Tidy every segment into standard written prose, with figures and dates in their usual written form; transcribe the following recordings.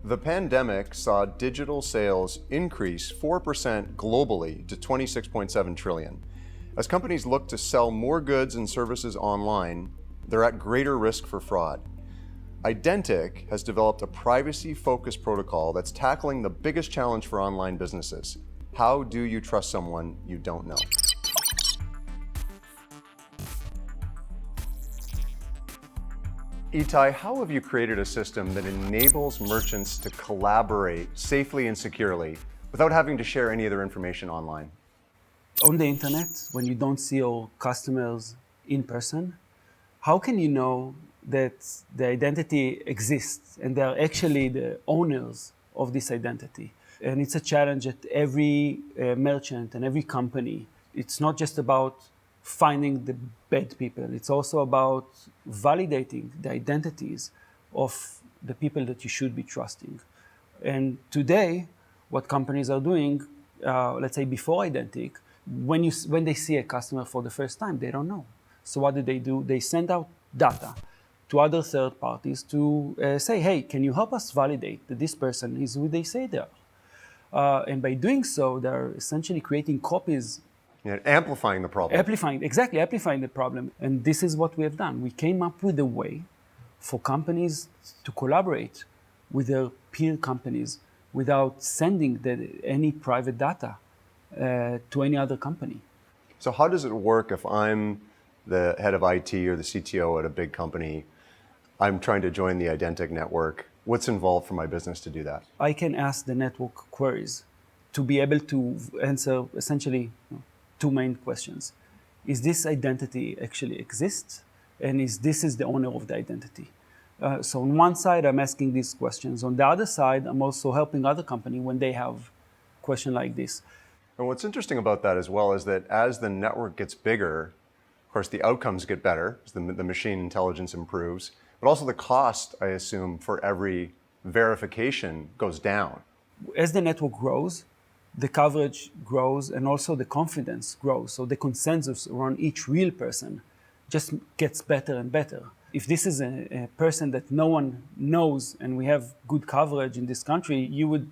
The pandemic saw digital sales increase 4% globally to 26.7 trillion. As companies look to sell more goods and services online, they're at greater risk for fraud. Identiq has developed a privacy-focused protocol that's tackling the biggest challenge for online businesses. How do you trust someone you don't know? Itay, how have you created a system that enables merchants to collaborate safely and securely without having to share any of their information online? On the internet, when you don't see your customers in person, how can you know that the identity exists and they're actually the owners of this identity? And it's a challenge at every merchant and every company. It's not just about finding the bad people. It's also about validating the identities of the people that you should be trusting. And today, what companies are doing, let's say before Identiq, when they see a customer for the first time, they don't know. So what do? They send out data to other third parties to say, hey, can you help us validate that this person is who they say they are? And by doing so, they're essentially creating copies. Yeah, amplifying the problem. Amplifying the problem. And this is what we have done. We came up with a way for companies to collaborate with their peer companies without sending any private data to any other company. So how does it work if I'm the head of IT or the CTO at a big company? I'm trying to join the Identiq network. What's involved for my business to do that? I can ask the network queries to be able to answer essentially two main questions. Is this identity actually exists? And this is the owner of the identity? So on one side, I'm asking these questions. On the other side, I'm also helping other companies when they have a question like this. And what's interesting about that as well is that as the network gets bigger, of course, the outcomes get better as the machine intelligence improves, but also the cost, I assume, for every verification goes down. As the network grows, the coverage grows and also the confidence grows. So the consensus around each real person just gets better and better. If this is a person that no one knows and we have good coverage in this country, you would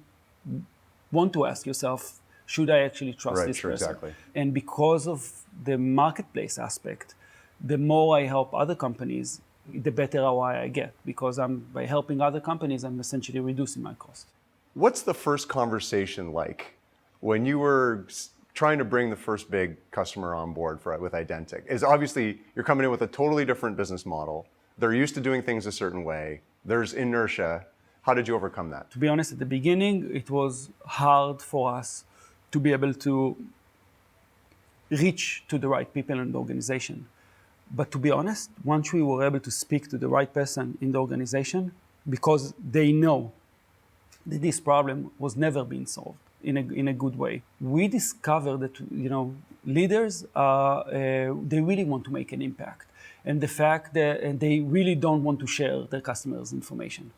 want to ask yourself, should I actually trust this person? Exactly. And because of the marketplace aspect, the more I help other companies, the better ROI I get, because by helping other companies, I'm essentially reducing my cost. What's the first conversation like when you were trying to bring the first big customer on board with Identiq? Is obviously you're coming in with a totally different business model. They're used to doing things a certain way. There's inertia. How did you overcome that? To be honest, at the beginning, it was hard for us to be able to reach to the right people in the organization. But to be honest, once we were able to speak to the right person in the organization, because they know that this problem was never being solved in a good way, we discovered that leaders they really want to make an impact, and the fact that they really don't want to share their customers' information,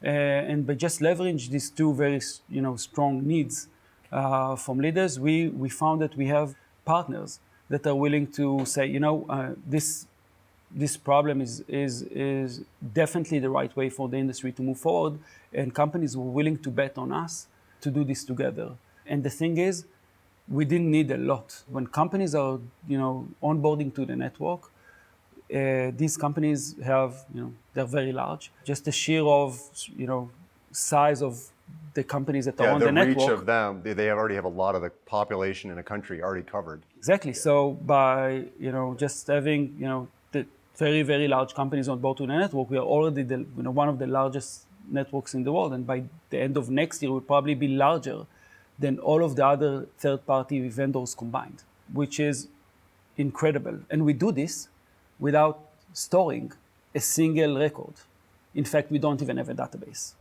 and by just leverage these two very strong needs from leaders, we found that we have partners that are willing to say, this problem is definitely the right way for the industry to move forward, and companies were willing to bet on us to do this together. And the thing is, we didn't need a lot. When companies are, onboarding to the network, these companies have, they're very large. Just the sheer of, size of the companies that are on the network. The reach of them, they already have a lot of the population in a country already covered. Exactly. So by, just having, the very, very large companies on board to the network, we are already one of the largest networks in the world. And by the end of next year, we'll probably be larger than all of the other third-party vendors combined, which is incredible. And we do this without storing a single record. In fact, we don't even have a database.